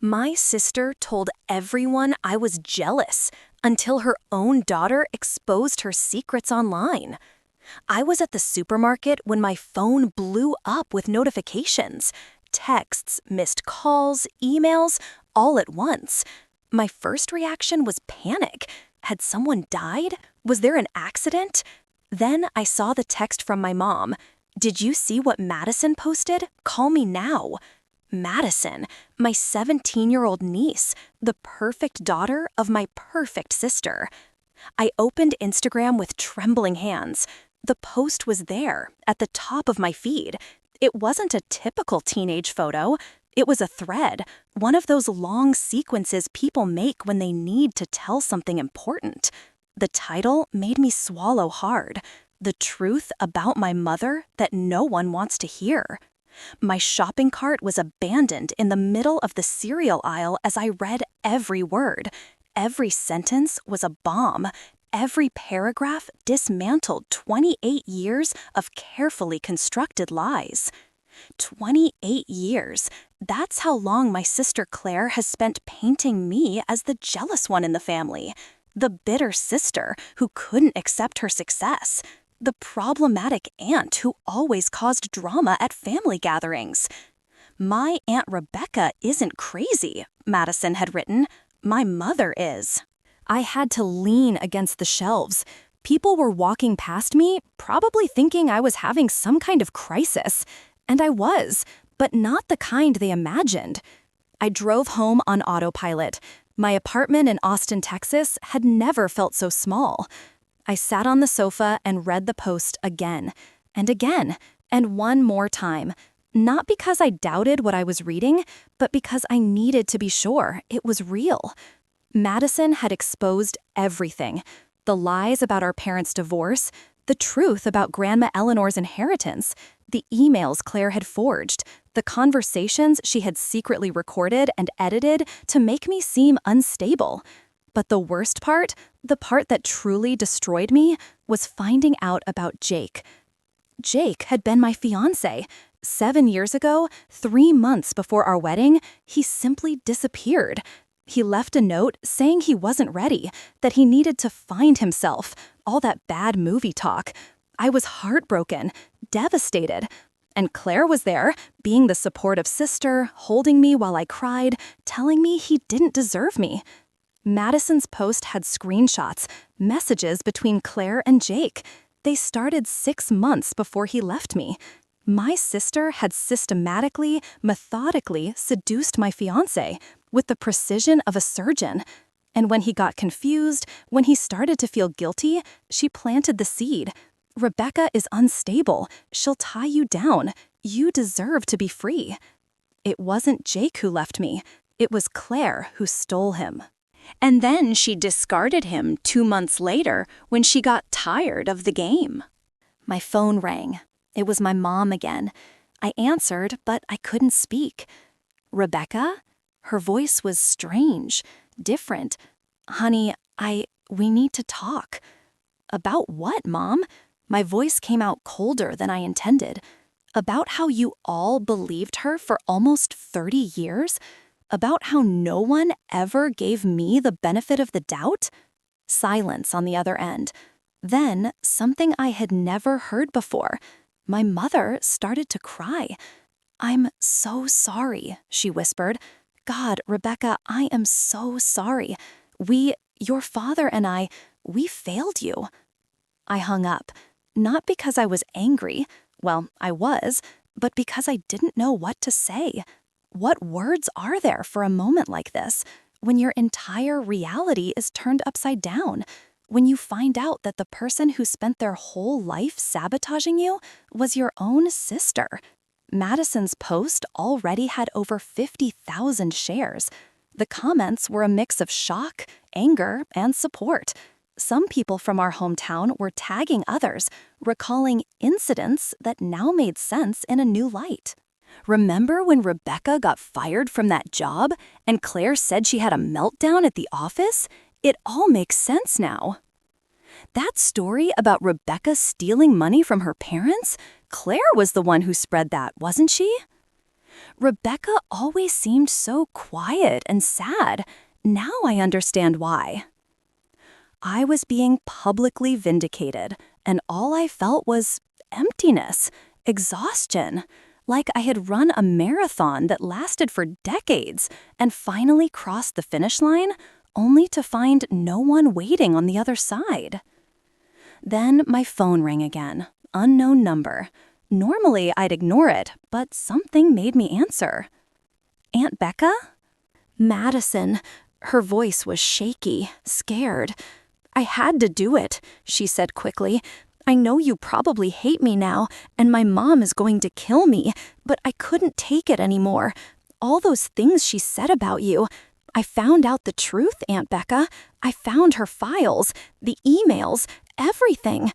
My sister told everyone I was jealous until her own daughter exposed her secrets online. I was at the supermarket when my phone blew up with notifications, texts, missed calls, emails, all at once. My first reaction was panic. Had someone died? Was there an accident? Then I saw the text from my mom. "Did you see what Madison posted? Call me now." Madison, my 17-year-old niece, the perfect daughter of my perfect sister. I opened Instagram with trembling hands. The post was there, at the top of my feed. It wasn't a typical teenage photo. It was a thread, one of those long sequences people make when they need to tell something important. The title made me swallow hard. The truth about my mother that no one wants to hear. My shopping cart was abandoned in the middle of the cereal aisle as I read every word. Every sentence was a bomb. Every paragraph dismantled 28 years of carefully constructed lies. 28 years. That's how long my sister Claire has spent painting me as the jealous one in the family. The bitter sister who couldn't accept her success. The problematic aunt who always caused drama at family gatherings. "My Aunt Rebecca isn't crazy," Madison had written. "My mother is." I had to lean against the shelves. People were walking past me, probably thinking I was having some kind of crisis. And I was, but not the kind they imagined. I drove home on autopilot. My apartment in Austin, Texas had never felt so small. I sat on the sofa and read the post again, and one more time. Not because I doubted what I was reading, but because I needed to be sure it was real. Madison had exposed everything. The lies about our parents' divorce, the truth about Grandma Eleanor's inheritance, the emails Claire had forged, the conversations she had secretly recorded and edited to make me seem unstable. But the worst part, the part that truly destroyed me, was finding out about Jake. Jake had been my fiancé. 7 years ago, 3 months before our wedding, he simply disappeared. He left a note saying he wasn't ready, that he needed to find himself, all that bad movie talk. I was heartbroken, devastated. And Claire was there, being the supportive sister, holding me while I cried, telling me he didn't deserve me. Madison's post had screenshots, messages between Claire and Jake. They started 6 months before he left me. My sister had systematically, methodically seduced my fiancé with the precision of a surgeon. And when he got confused, when he started to feel guilty, she planted the seed. "Rebecca is unstable. She'll tie you down. You deserve to be free." It wasn't Jake who left me. It was Claire who stole him. And then she discarded him 2 months later when she got tired of the game. My phone rang. It was my mom again. I answered, but I couldn't speak. "Rebecca?" Her voice was strange, different. "Honey, we need to talk." "About what, Mom?" My voice came out colder than I intended. "About how you all believed her for almost 30 years? About how no one ever gave me the benefit of the doubt?" Silence on the other end. Then, something I had never heard before. My mother started to cry. "I'm so sorry," she whispered. "God, Rebecca, I am so sorry. Your father and we failed you." I hung up, not because I was angry. Well, I was, but because I didn't know what to say. What words are there for a moment like this, when your entire reality is turned upside down? When you find out that the person who spent their whole life sabotaging you was your own sister. Madison's post already had over 50,000 shares. The comments were a mix of shock, anger, and support. Some people from our hometown were tagging others, recalling incidents that now made sense in a new light. "Remember when Rebecca got fired from that job and Claire said she had a meltdown at the office? It all makes sense now." That story about Rebecca stealing money from her parents? Claire was the one who spread that, wasn't she? Rebecca always seemed so quiet and sad. Now I understand why. I was being publicly vindicated, and all I felt was emptiness, exhaustion, like I had run a marathon that lasted for decades and finally crossed the finish line, only to find no one waiting on the other side. Then my phone rang again, unknown number. Normally I'd ignore it, but something made me answer. Aunt Becca? Madison. Her voice was shaky, scared. I had to do it, she said quickly. I know you probably hate me now, and my mom is going to kill me, but I couldn't take it anymore. All those things she said about you. I found out the truth, Aunt Becca. I found her files, the emails, everything.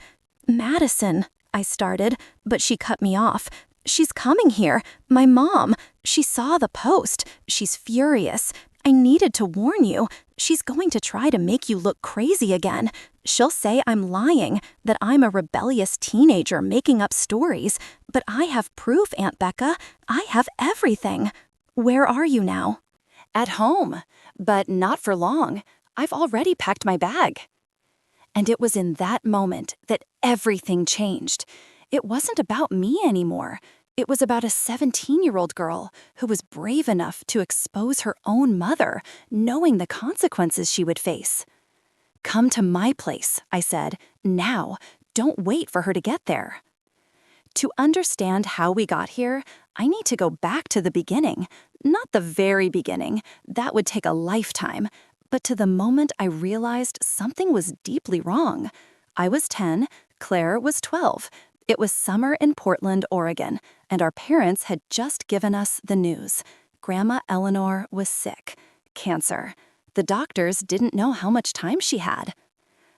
Madison, I started, but she cut me off. She's coming here. My mom. She saw the post. She's furious. I needed to warn you. She's going to try to make you look crazy again. She'll say I'm lying, that I'm a rebellious teenager making up stories. But I have proof, Aunt Becca. I have everything. Where are you now? At home, but not for long. I've already packed my bag. And it was in that moment that everything changed. It wasn't about me anymore. It was about a 17-year-old girl who was brave enough to expose her own mother, knowing the consequences she would face. Come to my place, I said, now. Don't wait for her to get there. To understand how we got here, I need to go back to the beginning. Not the very beginning, that would take a lifetime, but to the moment I realized something was deeply wrong. I was 10, Claire was 12. It was summer in Portland, Oregon, and our parents had just given us the news. Grandma Eleanor was sick. Cancer. The doctors didn't know how much time she had.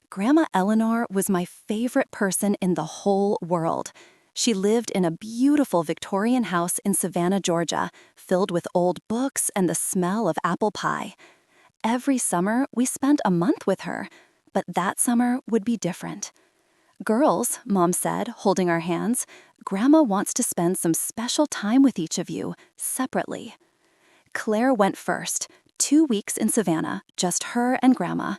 Grandma Eleanor was my favorite person in the whole world. She lived in a beautiful Victorian house in Savannah, Georgia, filled with old books and the smell of apple pie. Every summer, we spent a month with her, but that summer would be different. Girls, Mom said, holding our hands, Grandma wants to spend some special time with each of you, separately. Claire went first, 2 weeks in Savannah, just her and Grandma.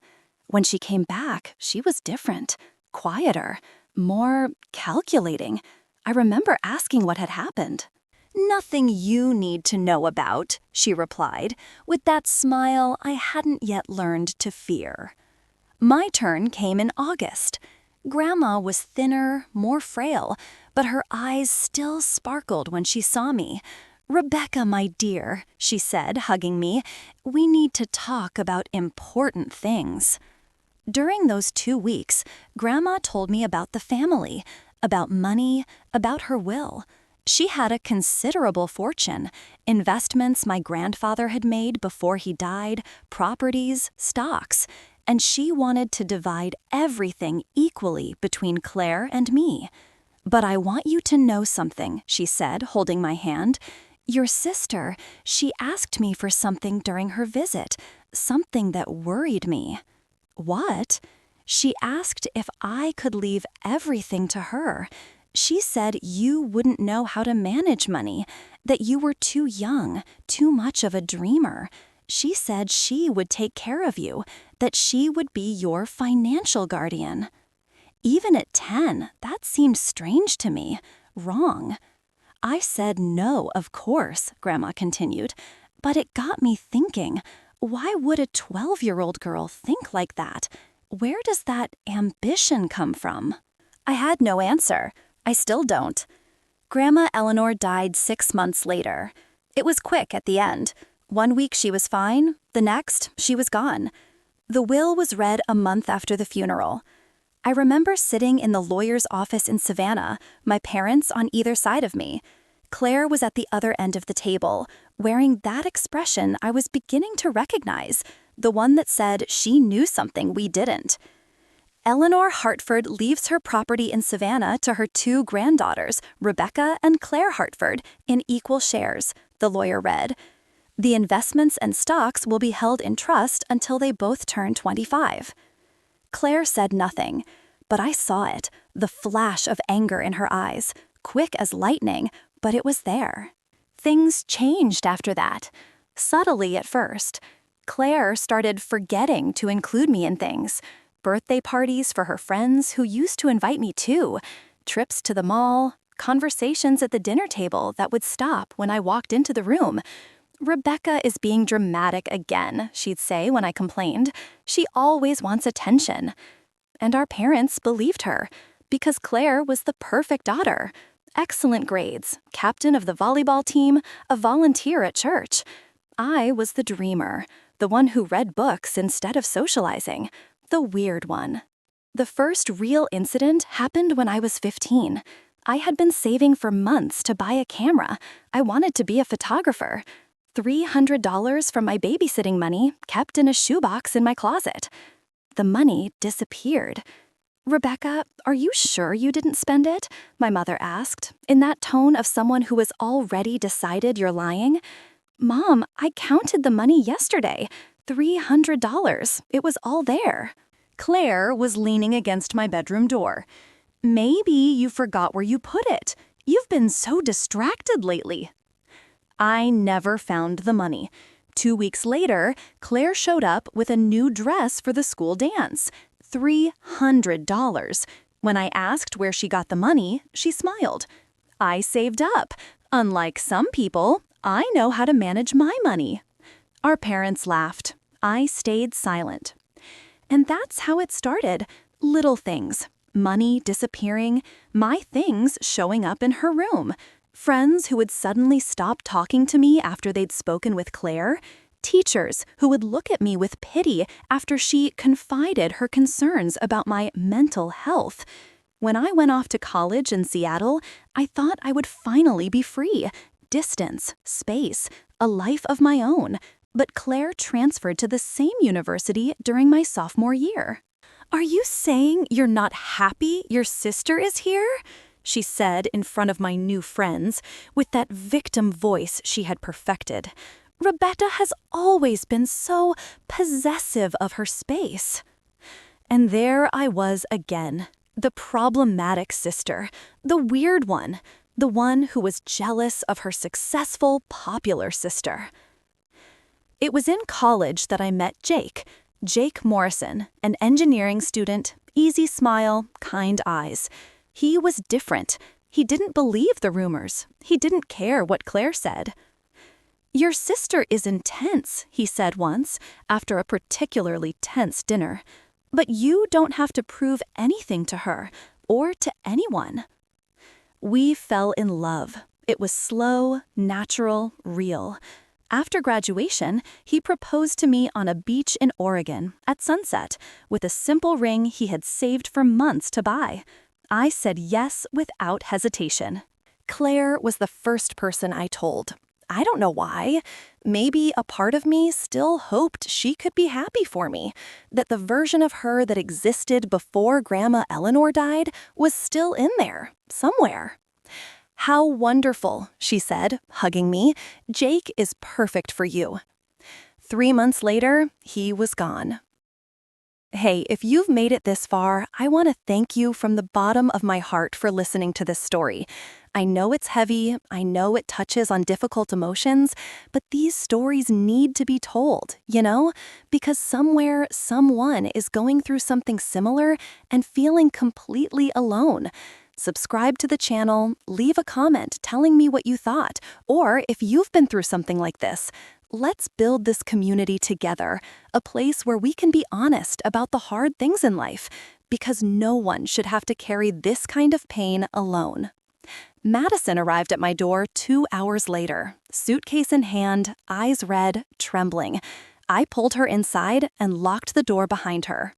When she came back, she was different, quieter, more calculating. I remember asking what had happened. Nothing you need to know about, she replied, with that smile I hadn't yet learned to fear. My turn came in August. Grandma was thinner, more frail, but her eyes still sparkled when she saw me. Rebecca, my dear, she said, hugging me, we need to talk about important things. During those 2 weeks, Grandma told me about the family, about money, about her will. She had a considerable fortune, investments my grandfather had made before he died, properties, stocks, and she wanted to divide everything equally between Claire and me. But I want you to know something, she said, holding my hand. Your sister, she asked me for something during her visit, something that worried me. What? She asked if I could leave everything to her. She said you wouldn't know how to manage money, that you were too young, too much of a dreamer. She said she would take care of you, that she would be your financial guardian. Even at 10, that seemed strange to me, wrong. I said no, of course, Grandma continued, but it got me thinking, why would a 12-year-old girl think like that? Where does that ambition come from? I had no answer. I still don't. Grandma Eleanor died 6 months later. It was quick at the end. 1 week she was fine, the next she was gone. The will was read a month after the funeral. I remember sitting in the lawyer's office in Savannah, my parents on either side of me. Claire was at the other end of the table, wearing that expression I was beginning to recognize, the one that said she knew something we didn't. Eleanor Hartford leaves her property in Savannah to her 2 granddaughters, Rebecca and Claire Hartford, in equal shares, the lawyer read. The investments and stocks will be held in trust until they both turn 25. Claire said nothing, but I saw it, the flash of anger in her eyes, quick as lightning, but it was there. Things changed after that. Subtly at first. Claire started forgetting to include me in things. Birthday parties for her friends who used to invite me too. Trips to the mall. Conversations at the dinner table that would stop when I walked into the room. "Rebecca is being dramatic again," she'd say when I complained. "She always wants attention." And our parents believed her, because Claire was the perfect daughter. Excellent grades, captain of the volleyball team, a volunteer at church. I was the dreamer, the one who read books instead of socializing, the weird one. The first real incident happened when I was 15. I had been saving for months to buy a camera. I wanted to be a photographer. $300 from my babysitting money kept in a shoebox in my closet. The money disappeared. "Rebecca, are you sure you didn't spend it?" my mother asked, in that tone of someone who has already decided you're lying. "Mom, I counted the money yesterday. $300. It was all there." Claire was leaning against my bedroom door. "Maybe you forgot where you put it. You've been so distracted lately." I never found the money. 2 weeks later, Claire showed up with a new dress for the school dance. $300. When I asked where she got the money, she smiled. "I saved up. Unlike some people, I know how to manage my money." Our parents laughed. I stayed silent. And that's how it started. Little things. Money disappearing, my things showing up in her room. Friends who would suddenly stop talking to me after they'd spoken with Claire. Teachers who would look at me with pity after she confided her concerns about my mental health. When I went off to college in Seattle, I thought I would finally be free. Distance, space, a life of my own. But Claire transferred to the same university during my sophomore year. "Are you saying you're not happy your sister is here?" she said in front of my new friends, with that victim voice she had perfected. "Rebecca has always been so possessive of her space." And there I was again, the problematic sister, the weird one, the one who was jealous of her successful, popular sister. It was in college that I met Jake Morrison, an engineering student, easy smile, kind eyes. He was different. He didn't believe the rumors. He didn't care what Claire said. "Your sister is intense," he said once, after a particularly tense dinner. "But you don't have to prove anything to her, or to anyone." We fell in love. It was slow, natural, real. After graduation, he proposed to me on a beach in Oregon at sunset with a simple ring he had saved for months to buy. I said yes without hesitation. Claire was the first person I told. I don't know why. Maybe a part of me still hoped she could be happy for me, that the version of her that existed before Grandma Eleanor died was still in there, somewhere. "How wonderful," she said, hugging me. "Jake is perfect for you." 3 months later, he was gone. Hey, if you've made it this far, I want to thank you from the bottom of my heart for listening to this story. I know it's heavy, I know it touches on difficult emotions, but these stories need to be told, because somewhere, someone is going through something similar and feeling completely alone. Subscribe to the channel, leave a comment telling me what you thought, or if you've been through something like this. Let's build this community together, a place where we can be honest about the hard things in life, because no one should have to carry this kind of pain alone. Madison arrived at my door 2 hours later, suitcase in hand, eyes red, trembling. I pulled her inside and locked the door behind her.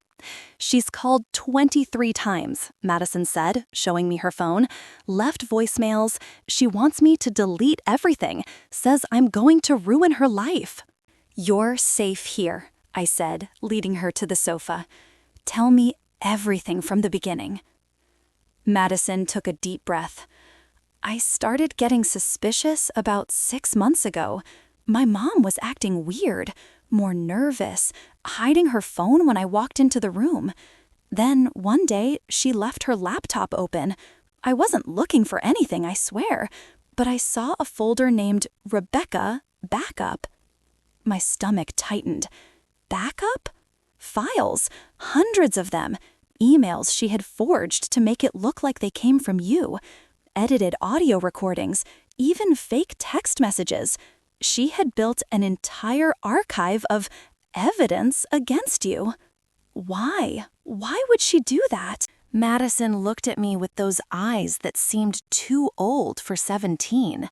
"She's called 23 times, Madison said, showing me her phone. "Left voicemails. She wants me to delete everything. Says I'm going to ruin her life." "You're safe here," I said, leading her to the sofa. "Tell me everything from the beginning." Madison took a deep breath. "I started getting suspicious about 6 months ago. My mom was acting weird, more nervous, hiding her phone when I walked into the room. Then, one day, she left her laptop open. I wasn't looking for anything, I swear. but I saw a folder named Rebecca Backup. My stomach tightened. Backup? Files, hundreds of them. Emails she had forged to make it look like they came from you. Edited audio recordings, even fake text messages. She had built an entire archive of evidence against you. Why? Why would she do that? Madison looked at me with those eyes that seemed too old for 17.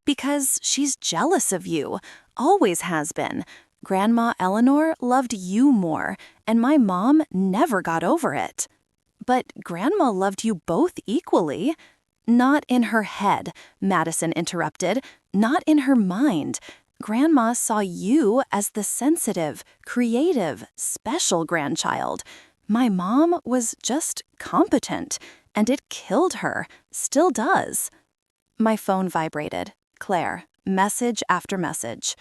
Because she's jealous of you, always has been. Grandma Eleanor loved you more, and my mom never got over it. But Grandma loved you both equally. Not in her head, Madison interrupted. Not in her mind. Grandma saw you as the sensitive, creative, special grandchild. My mom was just competent, and it killed her. Still does. My phone vibrated. Claire, message after message.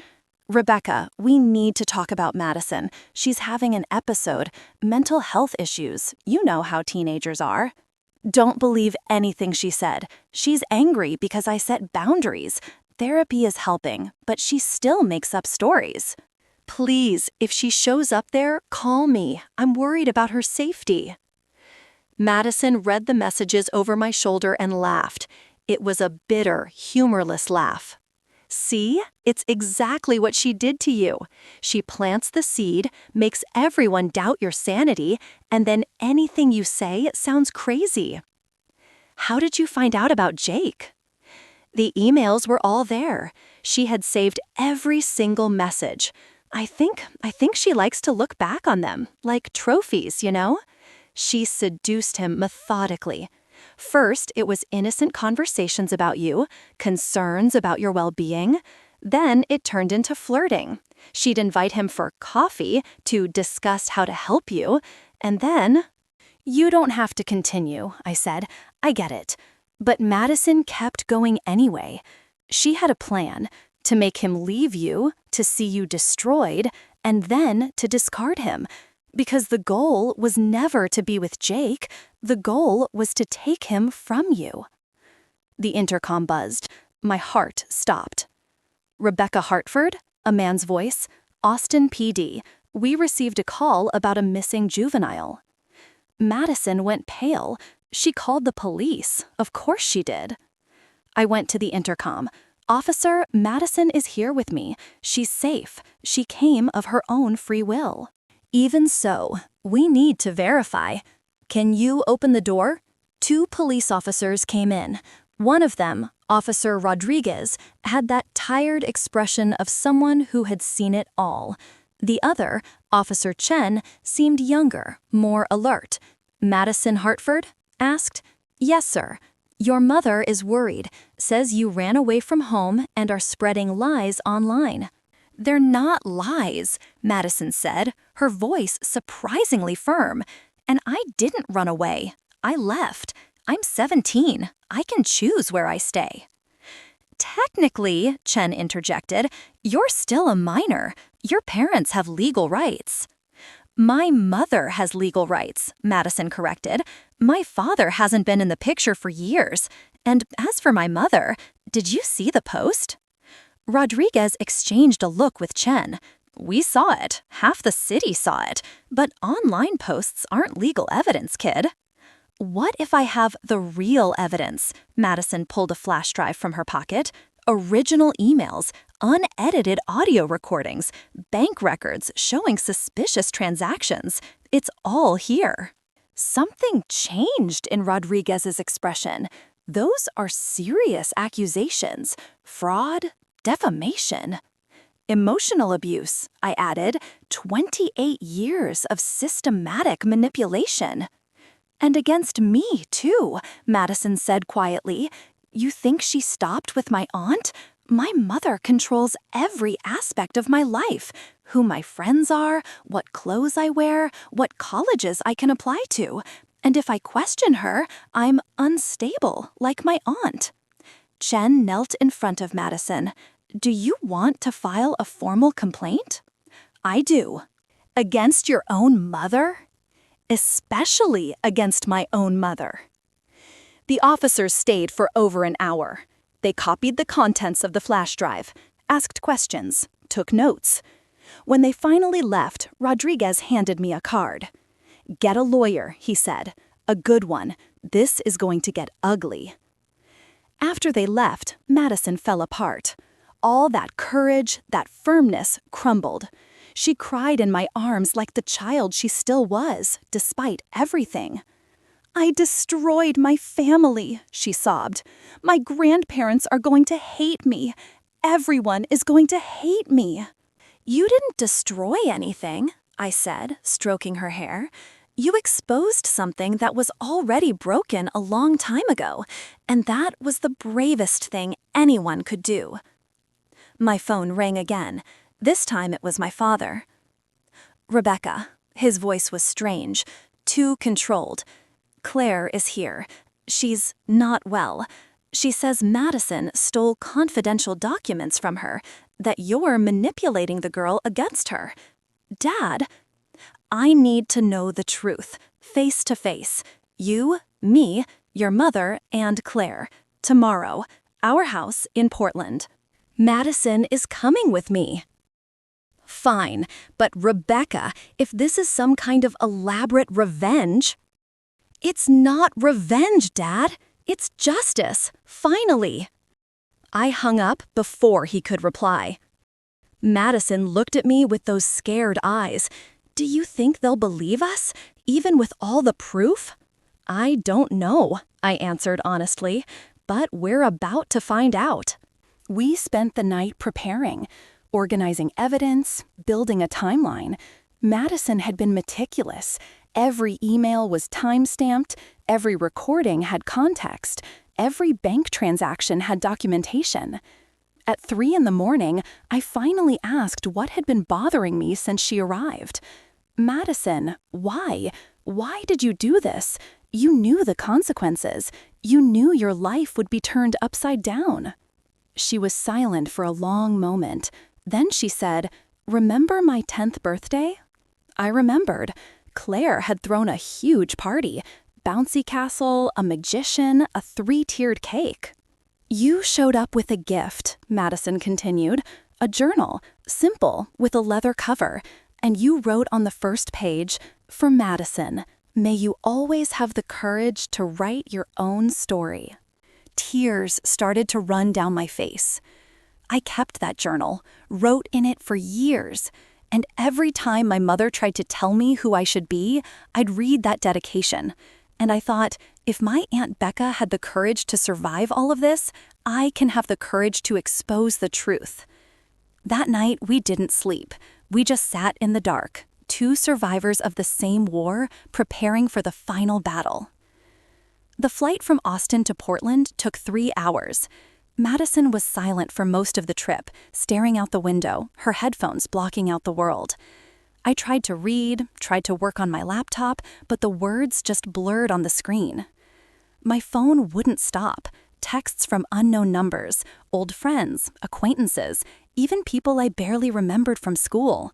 Rebecca, we need to talk about Madison. She's having an episode. Mental health issues. You know how teenagers are. Don't believe anything she said. She's angry because I set boundaries. Therapy is helping, but she still makes up stories. Please, if she shows up there, call me. I'm worried about her safety. Madison read the messages over my shoulder and laughed. It was a bitter, humorless laugh. See? It's exactly what she did to you. She plants the seed, makes everyone doubt your sanity, and then anything you say sounds crazy. How did you find out about Jake? The emails were all there. She had saved every single message. I think she likes to look back on them, like trophies, you know? She seduced him methodically. First, it was innocent conversations about you, concerns about your well-being. Then it turned into flirting. She'd invite him for coffee to discuss how to help you. And then, "You don't have to continue," I said. "I get it." But Madison kept going anyway. She had a plan to make him leave you, to see you destroyed, and then to discard him. Because the goal was never to be with Jake. The goal was to take him from you. The intercom buzzed. My heart stopped. Rebecca Hartford, a man's voice. Austin PD. We received a call about a missing juvenile. Madison went pale. She called the police. Of course she did. I went to the intercom. "Officer, Madison is here with me. She's safe. She came of her own free will." Even so, we need to verify. Can you open the door? 2 police officers came in. One of them, Officer Rodriguez, had that tired expression of someone who had seen it all. The other, Officer Chen, seemed younger, more alert. "Madison Hartford?" asked. "Yes, sir. Your mother is worried, says you ran away from home and are spreading lies online." "They're not lies," Madison said, her voice surprisingly firm. "And I didn't run away. I left. I'm 17. I can choose where I stay." "Technically," Chen interjected, "you're still a minor. Your parents have legal rights." "My mother has legal rights," Madison corrected. "My father hasn't been in the picture for years. And as for my mother, did you see the post?" Rodriguez exchanged a look with Chen. "We saw it. Half the city saw it. But online posts aren't legal evidence, kid." "What if I have the real evidence?" Madison pulled a flash drive from her pocket. "Original emails, unedited audio recordings, bank records showing suspicious transactions. It's all here." Something changed in Rodriguez's expression. Those are serious accusations. Fraud, defamation. "Emotional abuse," I added. 28 years of systematic manipulation. "And against me, too," Madison said quietly. "You think she stopped with my aunt? My mother controls every aspect of my life. Who my friends are, what clothes I wear, what colleges I can apply to. And if I question her, I'm unstable, like my aunt." Chen knelt in front of Madison. "Do you want to file a formal complaint?" "I do." "Against your own mother?" "Especially against my own mother." The officers stayed for over an hour. They copied the contents of the flash drive, asked questions, took notes. When they finally left, Rodriguez handed me a card. "Get a lawyer," he said. "A good one. This is going to get ugly." After they left, Madison fell apart. All that courage, that firmness crumbled. She cried in my arms like the child she still was, despite everything. "I destroyed my family," she sobbed. "My grandparents are going to hate me. Everyone is going to hate me." "You didn't destroy anything," I said, stroking her hair. "You exposed something that was already broken a long time ago, and that was the bravest thing anyone could do." My phone rang again. This time it was my father. "Rebecca." His voice was strange, too controlled. "Claire is here. She's not well. She says Madison stole confidential documents from her, that you're manipulating the girl against her. Dad, I need to know the truth, face to face. You, me, your mother, and Claire. Tomorrow, our house in Portland. Madison is coming with me." "Fine, but Rebecca, if this is some kind of elaborate revenge..." "It's not revenge, Dad. It's justice, finally." I hung up before he could reply. Madison looked at me with those scared eyes. "Do you think they'll believe us, even with all the proof?" "I don't know," I answered honestly, "but we're about to find out." We spent the night preparing, organizing evidence, building a timeline. Madison had been meticulous. Every email was time-stamped, every recording had context, every bank transaction had documentation. At 3 a.m, I finally asked what had been bothering me since she arrived. "Madison, why? Why did you do this? You knew the consequences. You knew your life would be turned upside down." She was silent for a long moment. Then she said, "Remember my 10th birthday?" I remembered. Claire had thrown a huge party. Bouncy castle, a magician, a 3-tiered cake. "You showed up with a gift," Madison continued. "A journal, simple, with a leather cover. And you wrote on the first page, 'For Madison, may you always have the courage to write your own story.'" Tears started to run down my face. I kept that journal, wrote in it for years, and every time my mother tried to tell me who I should be, I'd read that dedication. And I thought, if my Aunt Becca had the courage to survive all of this, I can have the courage to expose the truth. That night, we didn't sleep. We just sat in the dark, 2 survivors of the same war, preparing for the final battle. The flight from Austin to Portland took 3 hours. Madison was silent for most of the trip, staring out the window, her headphones blocking out the world. I tried to read, tried to work on my laptop, but the words just blurred on the screen. My phone wouldn't stop. Texts from unknown numbers, old friends, acquaintances, even people I barely remembered from school.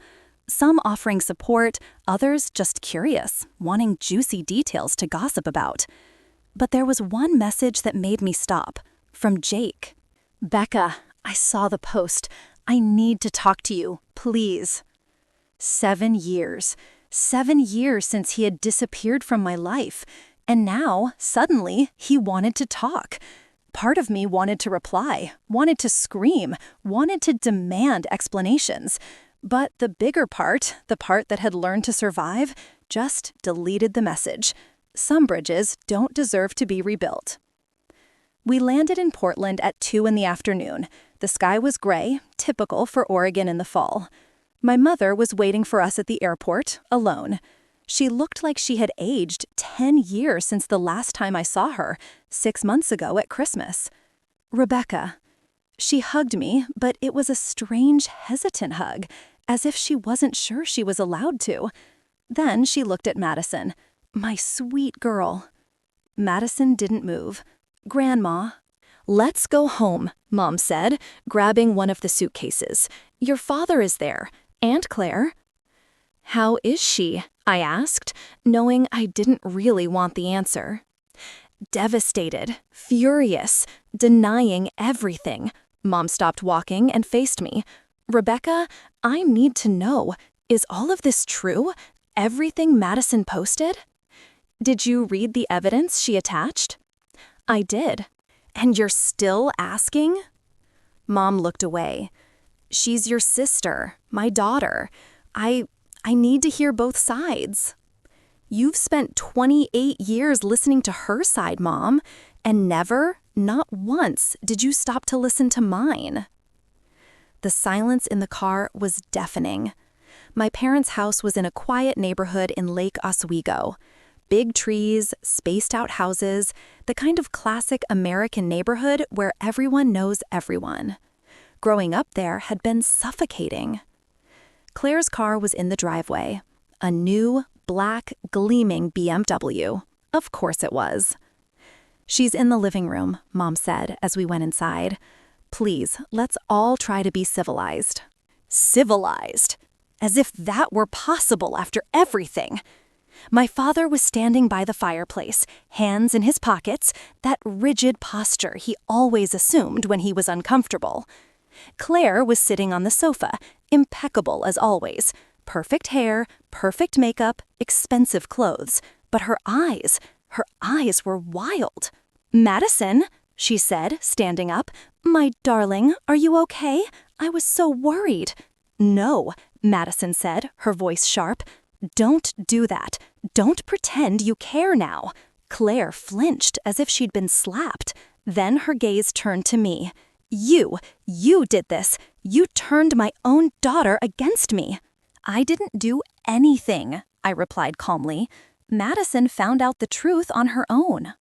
Some offering support, others just curious, wanting juicy details to gossip about. But there was one message that made me stop, from Jake. "Becca, I saw the post. I need to talk to you, please." 7 years. 7 years since he had disappeared from my life. And now, suddenly, he wanted to talk. Part of me wanted to reply, wanted to scream, wanted to demand explanations. But the bigger part, the part that had learned to survive, just deleted the message. Some bridges don't deserve to be rebuilt. We landed in Portland at 2 in the afternoon. The sky was gray, typical for Oregon in the fall. My mother was waiting for us at the airport, alone. She looked like she had aged 10 years since the last time I saw her, 6 months ago at Christmas. "Rebecca." She hugged me, but it was a strange, hesitant hug, as if she wasn't sure she was allowed to. Then she looked at Madison. "My sweet girl." Madison didn't move. "Grandma." "Let's go home," Mom said, grabbing one of the suitcases. "Your father is there. Aunt Claire." "How is she?" I asked, knowing I didn't really want the answer. Devastated, furious, denying everything. Mom stopped walking and faced me. Rebecca, I need to know, is all of this true? Everything Madison posted? Did you read the evidence she attached? I did. And you're still asking? Mom looked away. She's your sister, my daughter. I need to hear both sides. You've spent 28 years listening to her side, Mom, and never, not once, did you stop to listen to mine. The silence in the car was deafening. My parents' house was in a quiet neighborhood in Lake Oswego. Big trees, spaced-out houses, the kind of classic American neighborhood where everyone knows everyone. Growing up there had been suffocating. Claire's car was in the driveway. A new, black, gleaming BMW. Of course it was. She's in the living room, Mom said as we went inside. Please, let's all try to be civilized. Civilized? As if that were possible after everything. My father was standing by the fireplace, hands in his pockets, that rigid posture he always assumed when he was uncomfortable. Claire was sitting on the sofa, impeccable as always. Perfect hair, perfect makeup, expensive clothes. But her eyes were wild. Madison, she said, standing up. My darling, are you okay? I was so worried. No, Madison said, her voice sharp. Don't do that. Don't pretend you care now. Claire flinched as if she'd been slapped. Then her gaze turned to me. You did this. You turned my own daughter against me. I didn't do anything, I replied calmly. Madison found out the truth on her own.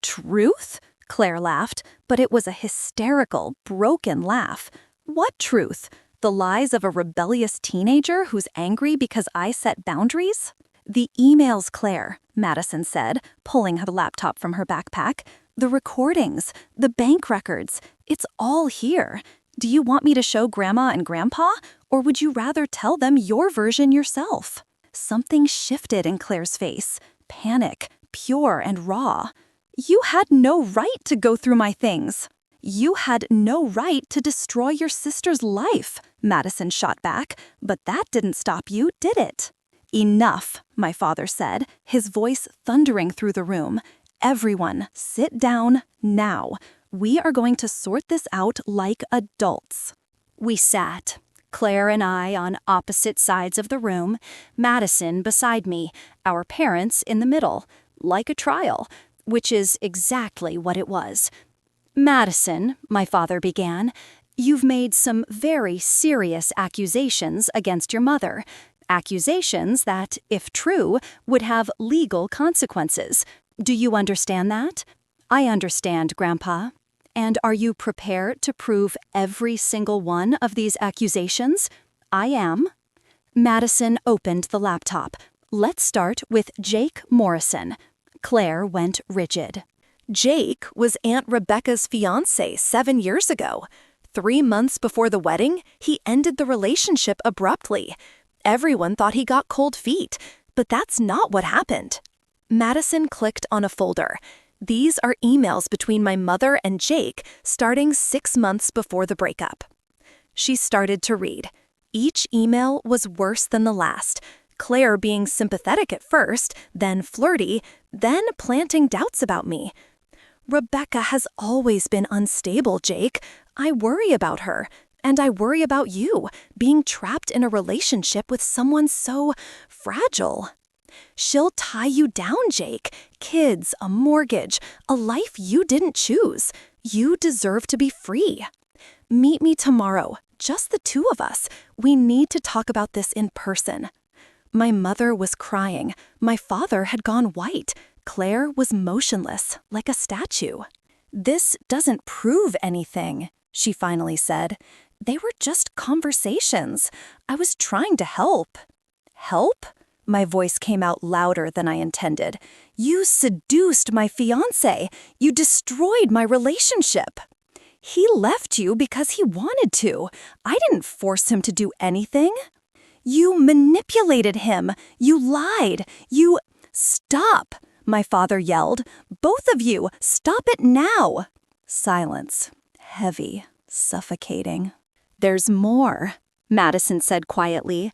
Truth? Claire laughed, but it was a hysterical, broken laugh. What truth? The lies of a rebellious teenager who's angry because I set boundaries? The emails, Claire, Madison said, pulling her laptop from her backpack. The recordings, the bank records, it's all here. Do you want me to show Grandma and Grandpa, or would you rather tell them your version yourself? Something shifted in Claire's face. Panic, pure and raw. You had no right to go through my things. You had no right to destroy your sister's life, Madison shot back, but that didn't stop you, did it? Enough, my father said, his voice thundering through the room. Everyone, sit down now. We are going to sort this out like adults. We sat, Claire and I on opposite sides of the room, Madison beside me, our parents in the middle, like a trial, which is exactly what it was. Madison, my father began, you've made some very serious accusations against your mother. Accusations that, if true, would have legal consequences. Do you understand that? I understand, Grandpa. And are you prepared to prove every single one of these accusations? I am. Madison opened the laptop. Let's start with Jake Morrison. Claire went rigid. Jake was Aunt Rebecca's fiancé 7 years ago. 3 months before the wedding, he ended the relationship abruptly. Everyone thought he got cold feet, but that's not what happened. Madison clicked on a folder. These are emails between my mother and Jake starting 6 months before the breakup. She started to read. Each email was worse than the last. Claire being sympathetic at first, then flirty, then planting doubts about me. Rebecca has always been unstable, Jake. I worry about her. And I worry about you, being trapped in a relationship with someone so fragile. She'll tie you down, Jake. Kids, a mortgage, a life you didn't choose. You deserve to be free. Meet me tomorrow, just the two of us. We need to talk about this in person. My mother was crying. My father had gone white. Claire was motionless, like a statue. This doesn't prove anything, she finally said. They were just conversations. I was trying to help. Help? My voice came out louder than I intended. You seduced my fiancé. You destroyed my relationship. He left you because he wanted to. I didn't force him to do anything. You manipulated him. You lied. You... Stop, my father yelled, Both of you, stop it now. Silence. Heavy. Suffocating. There's more, Madison said quietly.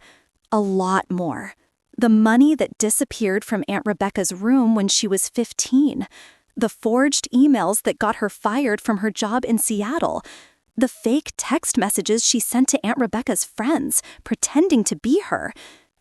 A lot more. The money that disappeared from Aunt Rebecca's room when she was 15. The forged emails that got her fired from her job in Seattle. The fake text messages she sent to Aunt Rebecca's friends, pretending to be her.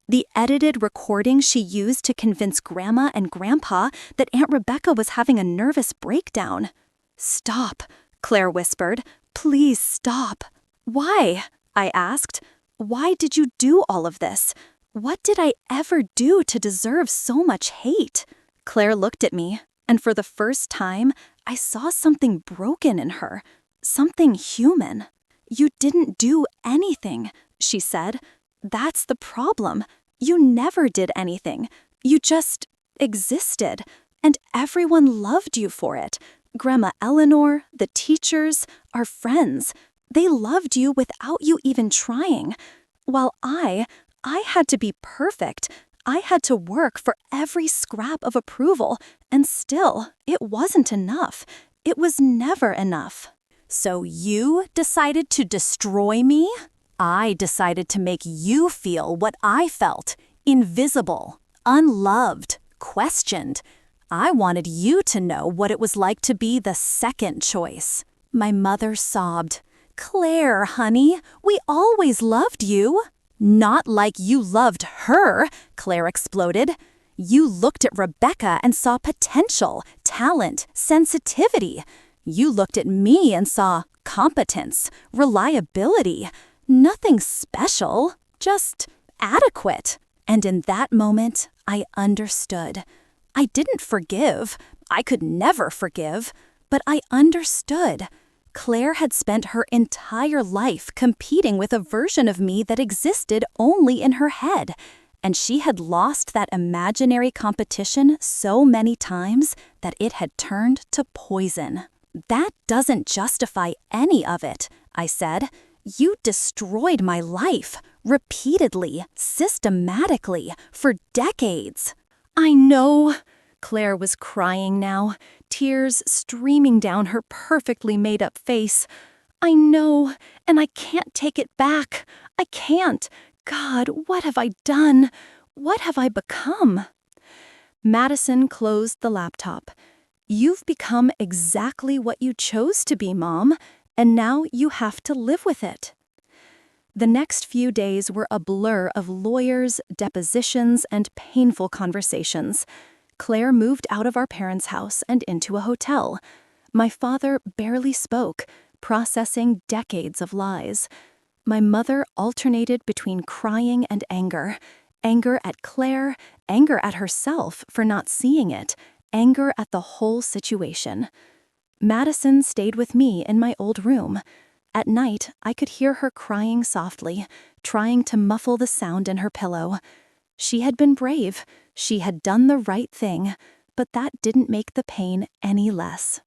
The edited recording she used to convince Grandma and Grandpa that Aunt Rebecca was having a nervous breakdown. Stop, Claire whispered. Please stop. Why? I asked. Why did you do all of this? What did I ever do to deserve so much hate? Claire looked at me, and for the first time, I saw something broken in her. Something human. You didn't do anything, she said. That's the problem. You never did anything. You just existed, and everyone loved you for it. Grandma Eleanor, the teachers, our friends. They loved you without you even trying. While I had to be perfect. I had to work for every scrap of approval, and still, it wasn't enough. It was never enough. So you decided to destroy me? I decided to make you feel what I felt. Invisible, unloved, questioned. I wanted you to know what it was like to be the second choice. My mother sobbed. Claire, honey, we always loved you. Not like you loved her, Claire exploded. You looked at Rebecca and saw potential, talent, sensitivity. You looked at me and saw competence, reliability. Nothing special, just adequate. And in that moment, I understood. I didn't forgive. I could never forgive. But I understood. Claire had spent her entire life competing with a version of me that existed only in her head. And she had lost that imaginary competition so many times that it had turned to poison. That doesn't justify any of it, I said. You destroyed my life, repeatedly, systematically, for decades. I know. Claire was crying now, tears streaming down her perfectly made-up face. I know, and I can't take it back. I can't. God, what have I done? What have I become? Madison closed the laptop. You've become exactly what you chose to be, Mom, and now you have to live with it. The next few days were a blur of lawyers, depositions, and painful conversations. Claire moved out of our parents' house and into a hotel. My father barely spoke, processing decades of lies. My mother alternated between crying and anger. Anger at Claire, anger at herself for not seeing it, anger at the whole situation. Madison stayed with me in my old room. At night, I could hear her crying softly, trying to muffle the sound in her pillow. She had been brave. She had done the right thing, but that didn't make the pain any less.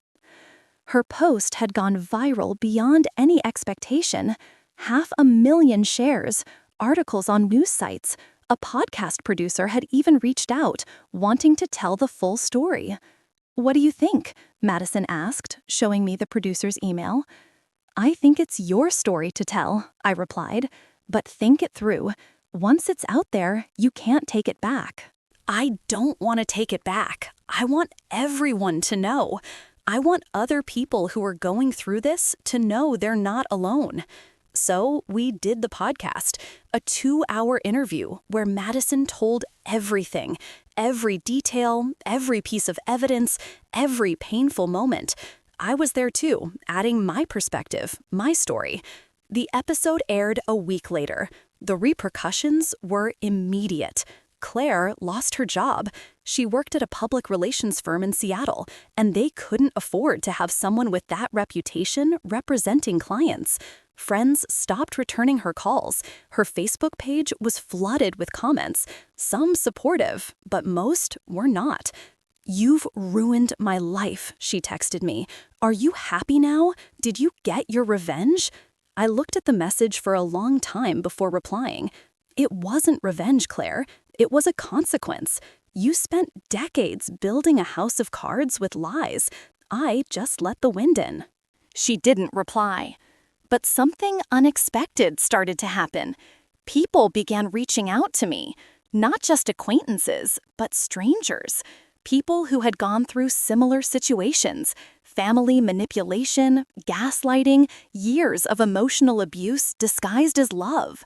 Her post had gone viral beyond any expectation. 500,000 shares, articles on news sites. A podcast producer had even reached out, wanting to tell the full story. What do you think? Madison asked, showing me the producer's email. I think it's your story to tell, I replied, but think it through. Once it's out there, you can't take it back. I don't want to take it back. I want everyone to know. I want other people who are going through this to know they're not alone. So we did the podcast, a 2-hour interview where Madison told everything, every detail, every piece of evidence, every painful moment. I was there too, adding my perspective, my story. The episode aired a week later. The repercussions were immediate. Claire lost her job. She worked at a public relations firm in Seattle, and they couldn't afford to have someone with that reputation representing clients. Friends stopped returning her calls. Her Facebook page was flooded with comments, some supportive, but most were not. You've ruined my life, she texted me. Are you happy now? Did you get your revenge? I looked at the message for a long time before replying. It wasn't revenge, Claire. It was a consequence. You spent decades building a house of cards with lies. I just let the wind in." She didn't reply. But something unexpected started to happen. People began reaching out to me, not just acquaintances, but strangers. People who had gone through similar situations, family manipulation, gaslighting, years of emotional abuse disguised as love.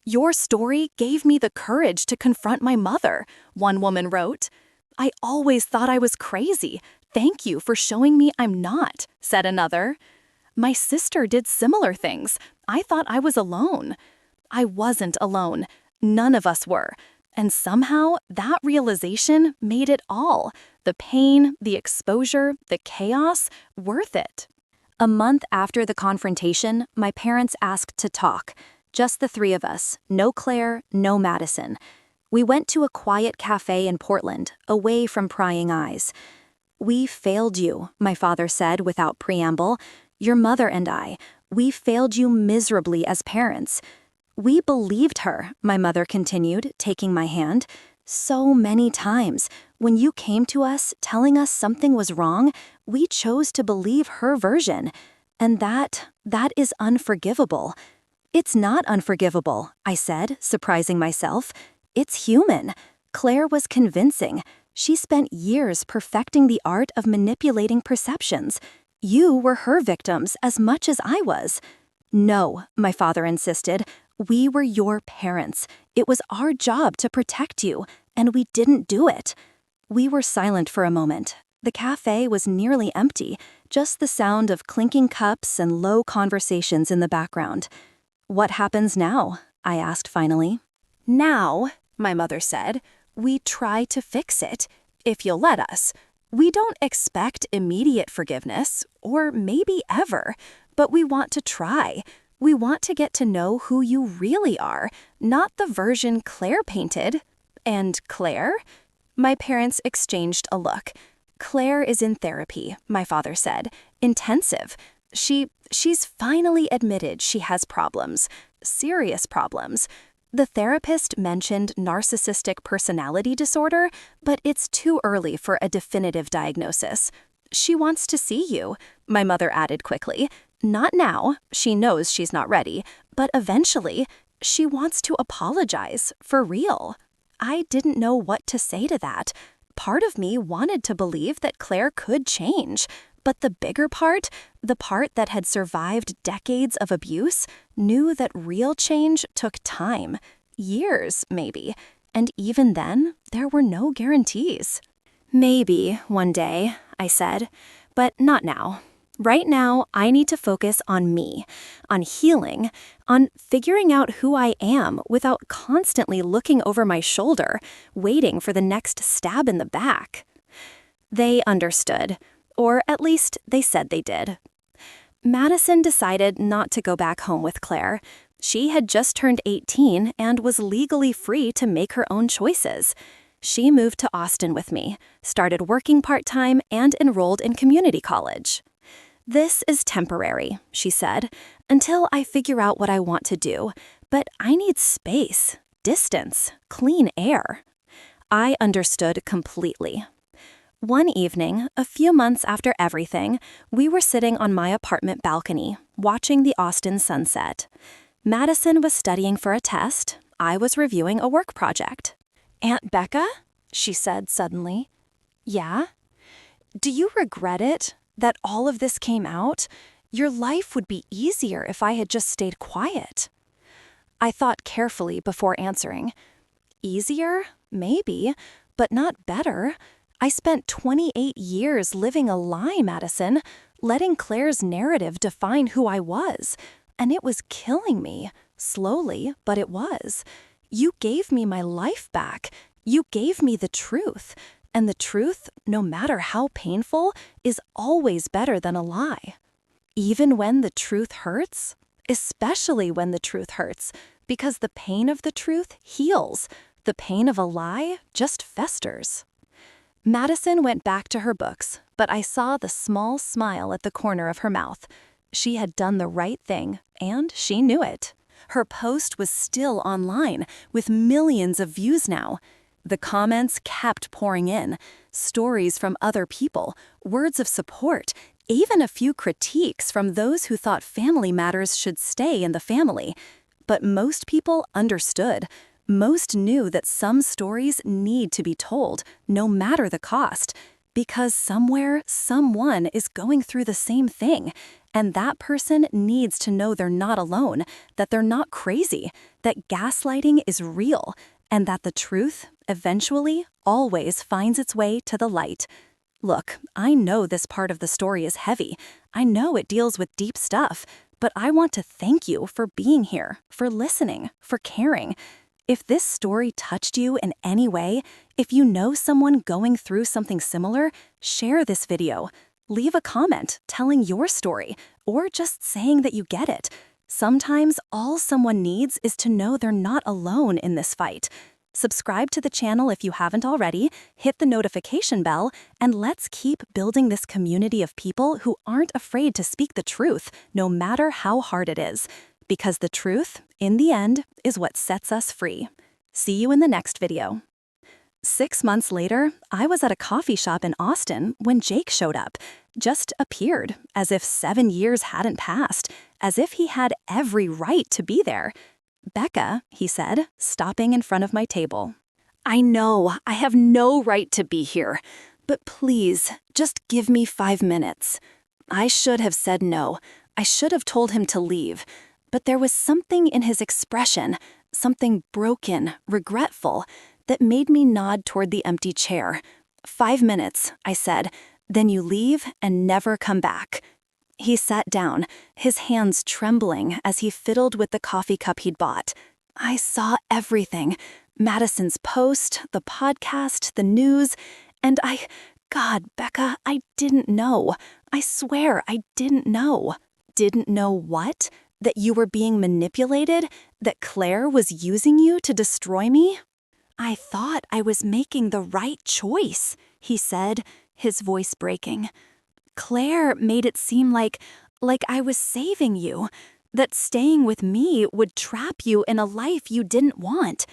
"Your story gave me the courage to confront my mother," one woman wrote. "I always thought I was crazy. Thank you for showing me I'm not," said another. "My sister did similar things. I thought I was alone." I wasn't alone. None of us were. And somehow, that realization made it all, the pain, the exposure, the chaos, worth it. A month after the confrontation, my parents asked to talk. Just the three of us, no Claire, no Madison. We went to a quiet cafe in Portland, away from prying eyes. "We failed you," my father said without preamble. "Your mother and I, we failed you miserably as parents." "We believed her," my mother continued, taking my hand. "So many times, when you came to us telling us something was wrong, we chose to believe her version. And that is unforgivable." "It's not unforgivable," I said, surprising myself. "It's human." Claire was convincing. She spent years perfecting the art of manipulating perceptions. You were her victims as much as I was. "No," my father insisted. "We were your parents. It was our job to protect you, and we didn't do it." We were silent for a moment. The cafe was nearly empty, just the sound of clinking cups and low conversations in the background. "What happens now?" I asked finally. "Now," my mother said, "we try to fix it, if you'll let us. We don't expect immediate forgiveness, or maybe ever, but we want to try. We want to get to know who you really are, not the version Claire painted." "And Claire?" My parents exchanged a look. "Claire is in therapy," my father said. "Intensive. She's finally admitted she has problems. Serious problems. The therapist mentioned narcissistic personality disorder, but it's too early for a definitive diagnosis. She wants to see you," my mother added quickly. "Not now, she knows she's not ready, but eventually, she wants to apologize, for real." I didn't know what to say to that. Part of me wanted to believe that Claire could change, but the bigger part, the part that had survived decades of abuse, knew that real change took time. Years, maybe. And even then, there were no guarantees. "Maybe one day," I said, "but not now. Right now, I need to focus on me, on healing, on figuring out who I am without constantly looking over my shoulder, waiting for the next stab in the back." They understood, or at least they said they did. Madison decided not to go back home with Claire. She had just turned 18 and was legally free to make her own choices. She moved to Austin with me, started working part-time, and enrolled in community college. "This is temporary," she said, "until I figure out what I want to do. But I need space, distance, clean air." I understood completely. One evening, a few months after everything, we were sitting on my apartment balcony, watching the Austin sunset. Madison was studying for a test. I was reviewing a work project. "Aunt Becca?" she said suddenly. "Yeah?" "Do you regret it, that all of this came out? Your life would be easier if I had just stayed quiet." I thought carefully before answering. Easier? Maybe, but not better. I spent 28 years living a lie, Madison, letting Claire's narrative define who I was. And it was killing me. Slowly, but it was. You gave me my life back. You gave me the truth. And the truth, no matter how painful, is always better than a lie. Even when the truth hurts? Especially when the truth hurts, because the pain of the truth heals. The pain of a lie just festers. Madison went back to her books, but I saw the small smile at the corner of her mouth. She had done the right thing, and she knew it. Her post was still online, with millions of views now. The comments kept pouring in, stories from other people, words of support, even a few critiques from those who thought family matters should stay in the family. But most people understood. Most knew that some stories need to be told, no matter the cost, because somewhere, someone is going through the same thing, and that person needs to know they're not alone, that they're not crazy, that gaslighting is real, and that the truth, eventually, always finds its way to the light. Look, I know this part of the story is heavy. I know it deals with deep stuff, but I want to thank you for being here, for listening, for caring. If this story touched you in any way, if you know someone going through something similar, share this video. Leave a comment telling your story, or just saying that you get it. Sometimes all someone needs is to know they're not alone in this fight. Subscribe to the channel if you haven't already, hit the notification bell, and let's keep building this community of people who aren't afraid to speak the truth, no matter how hard it is. Because the truth, in the end, is what sets us free. See you in the next video. 6 months later, I was at a coffee shop in Austin when Jake showed up. Just appeared, as if 7 years hadn't passed, as if he had every right to be there. "Becca," he said, stopping in front of my table. "I know, I have no right to be here, but please, just give me 5 minutes." I should have said no. I should have told him to leave. But there was something in his expression, something broken, regretful, that made me nod toward the empty chair. "5 minutes," I said, "then you leave and never come back." He sat down, his hands trembling as he fiddled with the coffee cup he'd bought. I saw everything. Madison's post, the podcast, the news, and God, Becca, I didn't know. I swear I didn't know. Didn't know what? That you were being manipulated? That Claire was using you to destroy me? "I thought I was making the right choice," he said, his voice breaking. "Claire made it seem like I was saving you, that staying with me would trap you in a life you didn't want.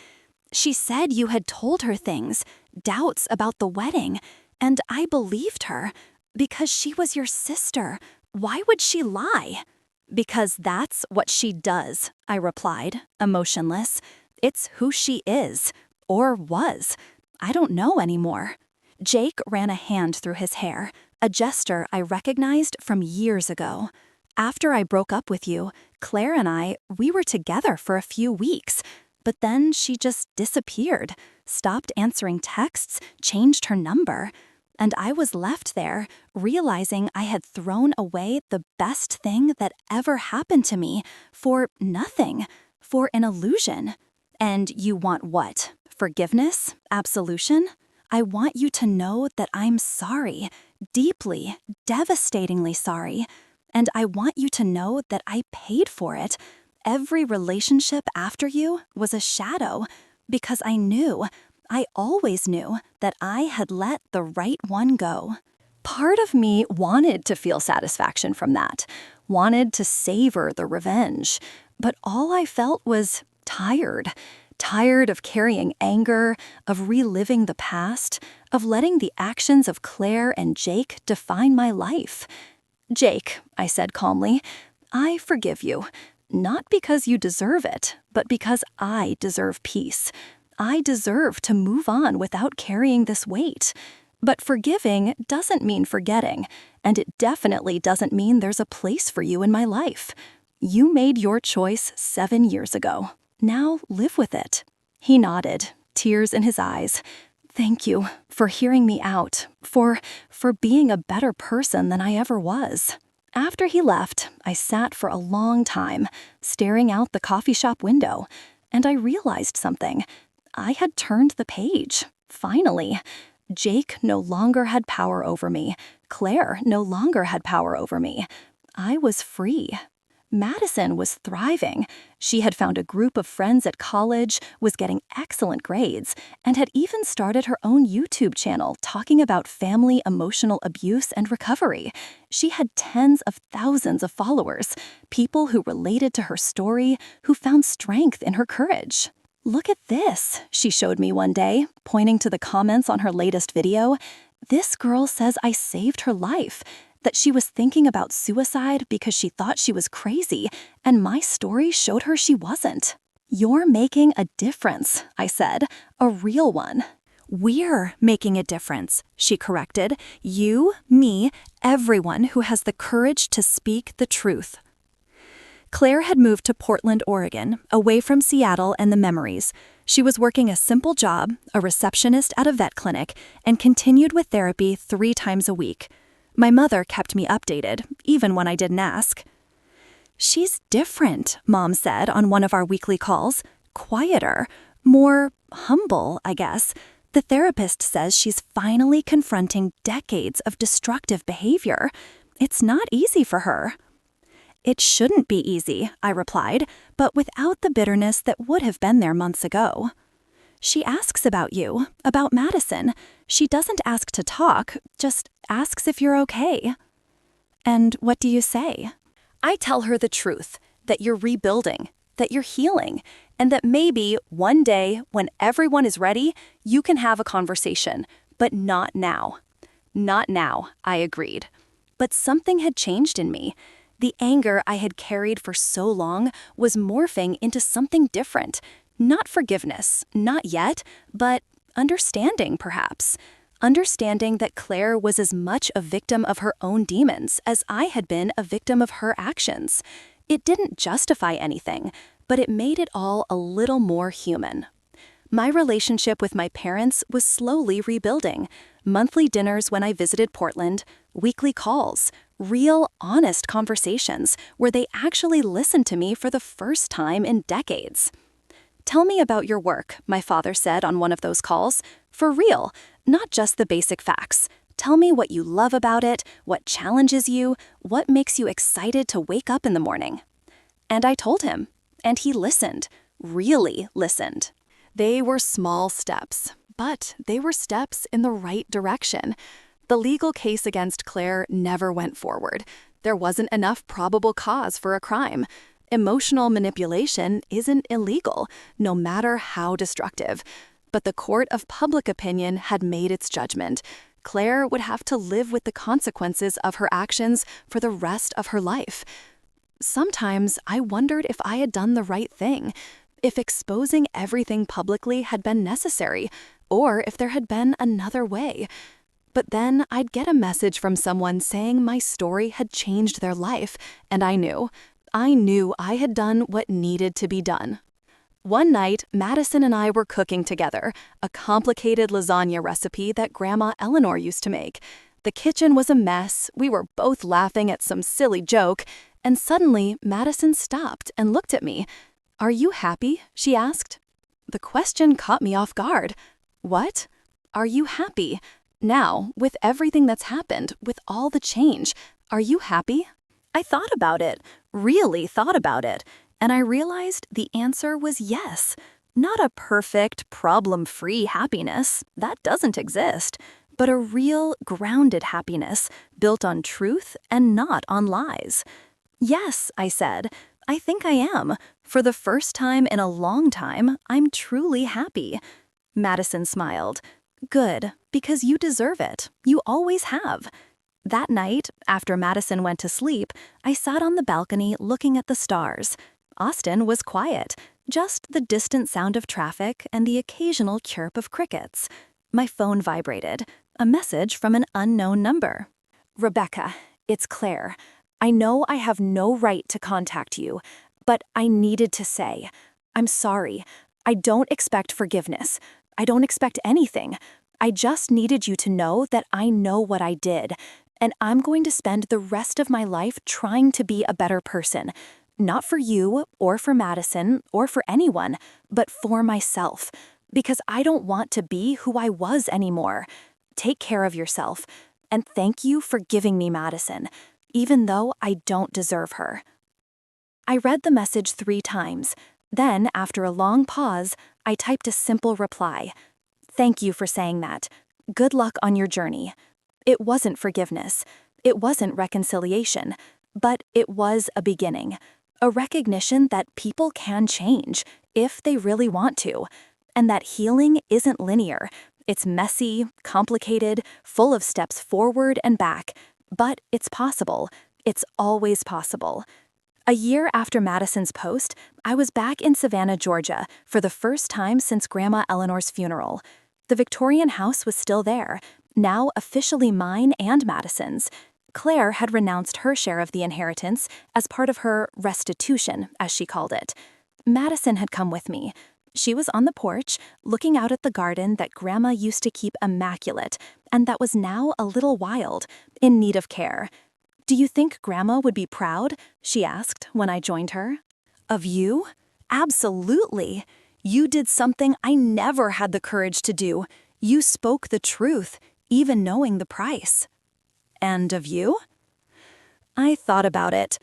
She said you had told her things, doubts about the wedding, and I believed her, because she was your sister. Why would she lie?" "Because that's what she does," I replied, emotionless. "It's who she is, or was. I don't know anymore." Jake ran a hand through his hair, a gesture I recognized from years ago. "After I broke up with you, Claire and we were together for a few weeks, but then she just disappeared, stopped answering texts, changed her number. And I was left there, realizing I had thrown away the best thing that ever happened to me for nothing, for an illusion." "And you want what? Forgiveness? Absolution?" "I want you to know that I'm sorry, deeply, devastatingly sorry. And I want you to know that I paid for it. Every relationship after you was a shadow, because I always knew that I had let the right one go." Part of me wanted to feel satisfaction from that, wanted to savor the revenge, but all I felt was tired. Tired of carrying anger, of reliving the past, of letting the actions of Claire and Jake define my life. "Jake," I said calmly, "I forgive you, not because you deserve it, but because I deserve peace. I deserve to move on without carrying this weight. But forgiving doesn't mean forgetting, and it definitely doesn't mean there's a place for you in my life. You made your choice 7 years ago. Now live with it." He nodded, tears in his eyes. "Thank you for hearing me out, for being a better person than I ever was." After he left, I sat for a long time, staring out the coffee shop window, and I realized something. I had turned the page, finally. Jake no longer had power over me. Claire no longer had power over me. I was free. Madison was thriving. She had found a group of friends at college, was getting excellent grades, and had even started her own YouTube channel talking about family emotional abuse and recovery. She had tens of thousands of followers, people who related to her story, who found strength in her courage. Look at this, she showed me one day, pointing to the comments on her latest video. This girl says I saved her life, that she was thinking about suicide because she thought she was crazy, and my story showed her she wasn't. You're making a difference, I said, a real one. We're making a difference, she corrected. You, me, everyone who has the courage to speak the truth. Claire had moved to Portland, Oregon, away from Seattle and the memories. She was working a simple job, a receptionist at a vet clinic, and continued with therapy 3 times a week. My mother kept me updated, even when I didn't ask. She's different, Mom said on one of our weekly calls. Quieter, more humble, I guess. The therapist says she's finally confronting decades of destructive behavior. It's not easy for her. It shouldn't be easy, I replied, but without the bitterness that would have been there months ago. She asks about you, about Madison. She doesn't ask to talk, just asks if you're okay. And what do you say? I tell her the truth, that you're rebuilding, that you're healing, and that maybe one day, when everyone is ready, you can have a conversation, but not now. Not now, I agreed. But something had changed in me. The anger I had carried for so long was morphing into something different. Not forgiveness, not yet, but understanding, perhaps. Understanding that Claire was as much a victim of her own demons as I had been a victim of her actions. It didn't justify anything, but it made it all a little more human. My relationship with my parents was slowly rebuilding. Monthly dinners when I visited Portland, weekly calls, real, honest conversations where they actually listened to me for the first time in decades. Tell me about your work, my father said on one of those calls. For real, not just the basic facts. Tell me what you love about it, what challenges you, what makes you excited to wake up in the morning. And I told him, and he listened, really listened. They were small steps, but they were steps in the right direction. The legal case against Claire never went forward. There wasn't enough probable cause for a crime. Emotional manipulation isn't illegal, no matter how destructive. But the court of public opinion had made its judgment. Claire would have to live with the consequences of her actions for the rest of her life. Sometimes I wondered if I had done the right thing, if exposing everything publicly had been necessary, or if there had been another way. But then I'd get a message from someone saying my story had changed their life, and I knew I had done what needed to be done. One night, Madison and I were cooking together, a complicated lasagna recipe that Grandma Eleanor used to make. The kitchen was a mess, we were both laughing at some silly joke, and suddenly Madison stopped and looked at me. "Are you happy?" she asked. The question caught me off guard. What? Are you happy? Now, with everything that's happened, with all the change, are you happy? I thought about it, really thought about it, and I realized the answer was yes. Not a perfect, problem-free happiness, that doesn't exist, but a real, grounded happiness built on truth and not on lies. Yes, I said, I think I am. For the first time in a long time, I'm truly happy. Madison smiled. Good, because you deserve it. You always have. That night, after Madison went to sleep, I sat on the balcony looking at the stars. Austin was quiet, just the distant sound of traffic and the occasional chirp of crickets. My phone vibrated, a message from an unknown number. Rebecca, it's Claire. I know I have no right to contact you, but I needed to say, I'm sorry. I don't expect forgiveness. I don't expect anything. I just needed you to know that I know what I did, and I'm going to spend the rest of my life trying to be a better person. Not for you, or for Madison, or for anyone, but for myself, because I don't want to be who I was anymore. Take care of yourself, and thank you for giving me Madison, even though I don't deserve her. I read the message 3 times. Then, after a long pause, I typed a simple reply. Thank you for saying that. Good luck on your journey. It wasn't forgiveness. It wasn't reconciliation. But it was a beginning. A recognition that people can change if they really want to, and that healing isn't linear. It's messy, complicated, full of steps forward and back, but it's possible. It's always possible. A year after Madison's post, I was back in Savannah, Georgia, for the first time since Grandma Eleanor's funeral. The Victorian house was still there, now officially mine and Madison's. Claire had renounced her share of the inheritance as part of her restitution, as she called it. Madison had come with me. She was on the porch, looking out at the garden that Grandma used to keep immaculate, and that was now a little wild, in need of care. "Do you think Grandma would be proud?" she asked when I joined her. "Of you? Absolutely. You did something I never had the courage to do. You spoke the truth, even knowing the price." "And of you?" I thought about it.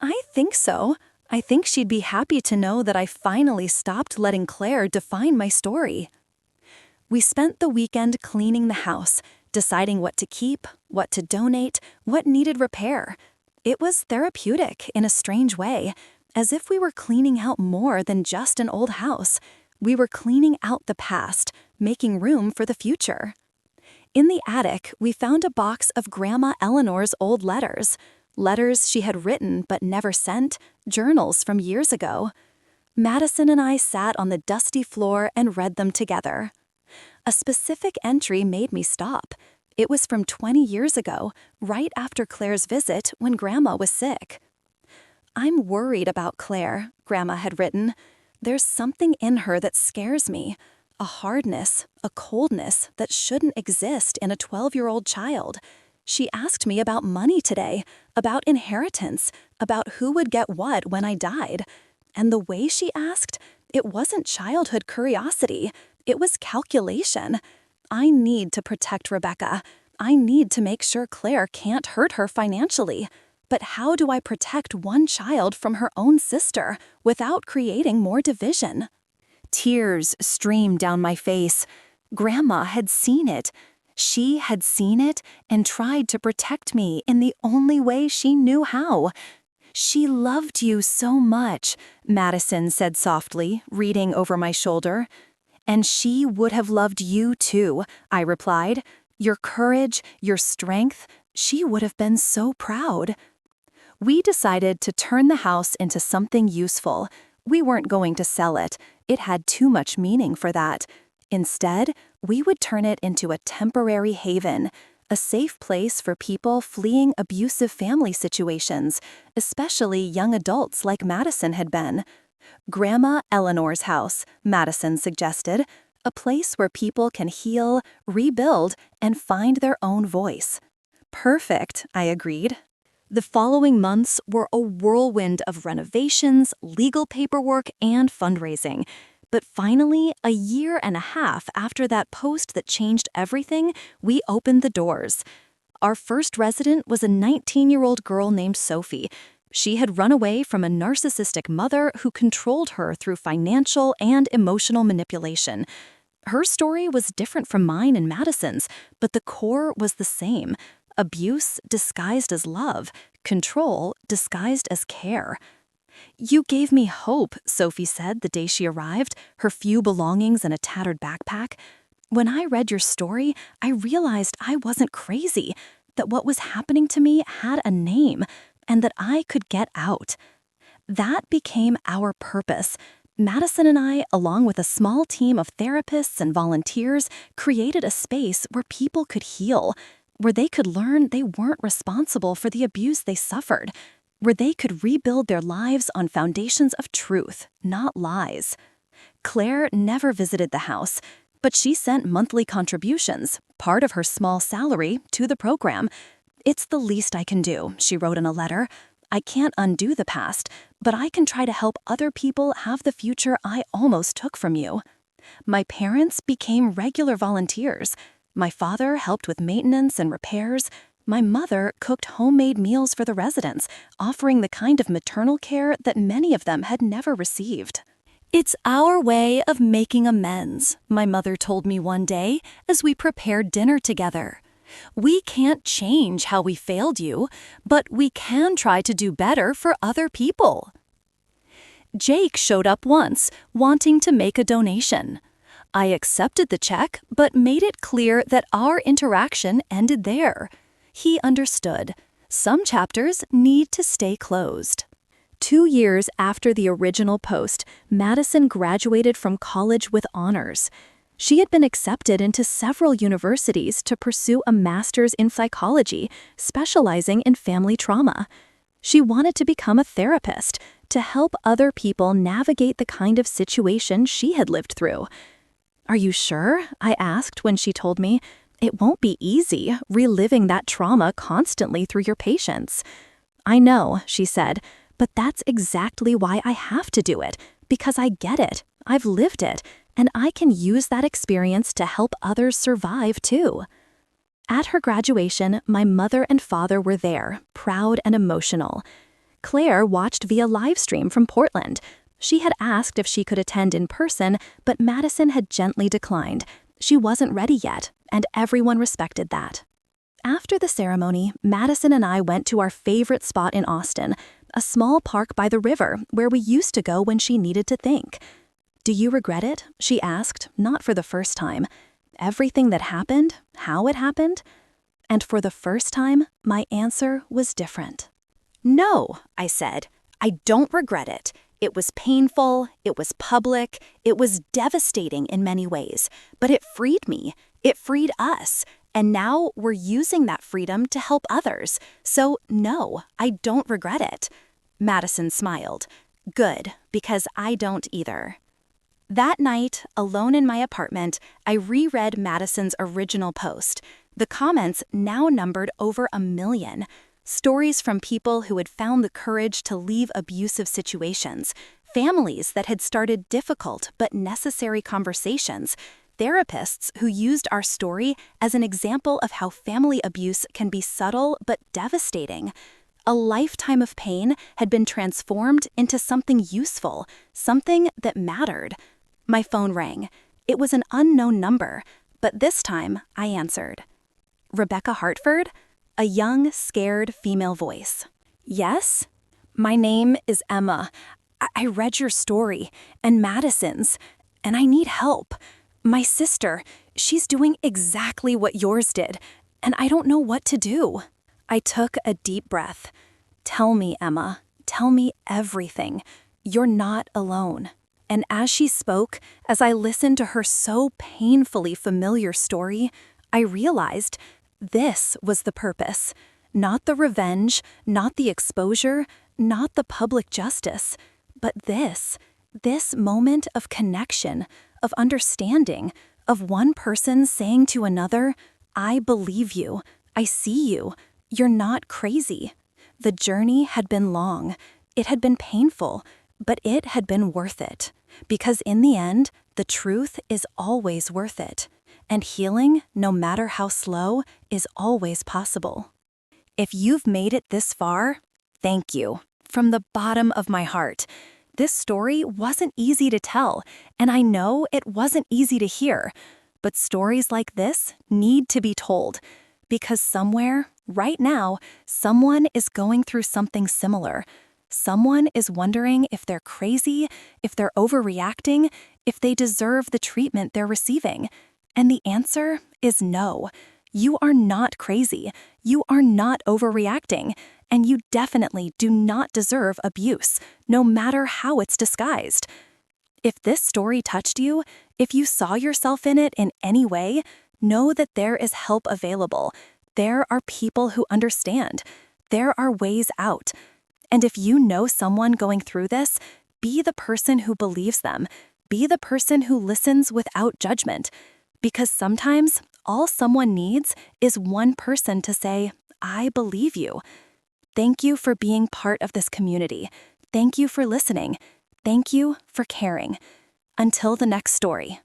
I think so. I think she'd be happy to know that I finally stopped letting Claire define my story. We spent the weekend cleaning the house, deciding what to keep, what to donate, what needed repair. It was therapeutic in a strange way, as if we were cleaning out more than just an old house. We were cleaning out the past, making room for the future. In the attic, we found a box of Grandma Eleanor's old letters. Letters she had written but never sent, journals from years ago. Madison and I sat on the dusty floor and read them together. A specific entry made me stop. It was from 20 years ago, right after Claire's visit when Grandma was sick. "I'm worried about Claire," Grandma had written. "There's something in her that scares me. A hardness, a coldness that shouldn't exist in a 12-year-old child. She asked me about money today, about inheritance, about who would get what when I died. And the way she asked, it wasn't childhood curiosity, it was calculation. I need to protect Rebecca. I need to make sure Claire can't hurt her financially. But how do I protect one child from her own sister without creating more division?" Tears streamed down my face. Grandma had seen it. She had seen it and tried to protect me in the only way she knew how. "She loved you so much," Madison said softly, reading over my shoulder. "And she would have loved you too," I replied. "Your courage, your strength, she would have been so proud." We decided to turn the house into something useful. We weren't going to sell it. It had too much meaning for that. Instead, we would turn it into a temporary haven, a safe place for people fleeing abusive family situations, especially young adults like Madison had been. "Grandma Eleanor's house," Madison suggested, "a place where people can heal, rebuild, and find their own voice." "Perfect," I agreed. The following months were a whirlwind of renovations, legal paperwork, and fundraising. But finally, a year and a half after that post that changed everything, we opened the doors. Our first resident was a 19-year-old girl named Sophie. She had run away from a narcissistic mother who controlled her through financial and emotional manipulation. Her story was different from mine and Madison's, but the core was the same: abuse disguised as love, control disguised as care. "You gave me hope," Sophie said the day she arrived, her few belongings in a tattered backpack. "When I read your story, I realized I wasn't crazy, that what was happening to me had a name, and that I could get out." That became our purpose. Madison and I, along with a small team of therapists and volunteers, created a space where people could heal, where they could learn they weren't responsible for the abuse they suffered, where they could rebuild their lives on foundations of truth, not lies. Claire never visited the house, but she sent monthly contributions, part of her small salary, to the program. "It's the least I can do," she wrote in a letter. "I can't undo the past, but I can try to help other people have the future I almost took from you." My parents became regular volunteers. My father helped with maintenance and repairs. My mother cooked homemade meals for the residents, offering the kind of maternal care that many of them had never received. "It's our way of making amends," my mother told me one day as we prepared dinner together. "We can't change how we failed you, but we can try to do better for other people." Jake showed up once, wanting to make a donation. I accepted the check, but made it clear that our interaction ended there. He understood. Some chapters need to stay closed. 2 years after the original post, Madison graduated from college with honors. She had been accepted into several universities to pursue a master's in psychology, specializing in family trauma. She wanted to become a therapist to help other people navigate the kind of situation she had lived through. "Are you sure?" I asked when she told me. "It won't be easy, reliving that trauma constantly through your patients." "I know," she said, "but that's exactly why I have to do it, because I get it, I've lived it, and I can use that experience to help others survive too." At her graduation, my mother and father were there, proud and emotional. Claire watched via livestream from Portland. She had asked if she could attend in person, but Madison had gently declined. She wasn't ready yet, and everyone respected that. After the ceremony, Madison and I went to our favorite spot in Austin, a small park by the river where we used to go when she needed to think. "Do you regret it?" she asked, not for the first time. "Everything that happened, how it happened?" And for the first time, my answer was different. "No," I said. "I don't regret it. It was painful, it was public, it was devastating in many ways, but it freed me, it freed us, and now we're using that freedom to help others. So no, I don't regret it." Madison smiled. "Good, because I don't either." That night, alone in my apartment, I reread Madison's original post. The comments now numbered over 1 million. Stories from people who had found the courage to leave abusive situations, families that had started difficult but necessary conversations, therapists who used our story as an example of how family abuse can be subtle but devastating. A lifetime of pain had been transformed into something useful, something that mattered. My phone rang. It was an unknown number, but this time I answered. "Rebecca Hartford?" A young, scared female voice. "Yes?" "My name is Emma. I read your story, and Madison's, and I need help. My sister, she's doing exactly what yours did, and I don't know what to do." I took a deep breath. "Tell me, Emma. Tell me everything. You're not alone." And as she spoke, as I listened to her so painfully familiar story, I realized this was the purpose. Not the revenge, not the exposure, not the public justice, but this moment of connection, of understanding, of one person saying to another, "I believe you, I see you, you're not crazy." The journey had been long, it had been painful, but it had been worth it. Because in the end, the truth is always worth it. And healing, no matter how slow, is always possible. If you've made it this far, thank you. From the bottom of my heart. This story wasn't easy to tell, and I know it wasn't easy to hear. But stories like this need to be told. Because somewhere, right now, someone is going through something similar. Someone is wondering if they're crazy, if they're overreacting, if they deserve the treatment they're receiving. And the answer is no. You are not crazy. You are not overreacting. And you definitely do not deserve abuse, no matter how it's disguised. If this story touched you, if you saw yourself in it in any way, know that there is help available. There are people who understand. There are ways out. And if you know someone going through this, be the person who believes them. Be the person who listens without judgment. Because sometimes all someone needs is one person to say, "I believe you." Thank you for being part of this community. Thank you for listening. Thank you for caring. Until the next story.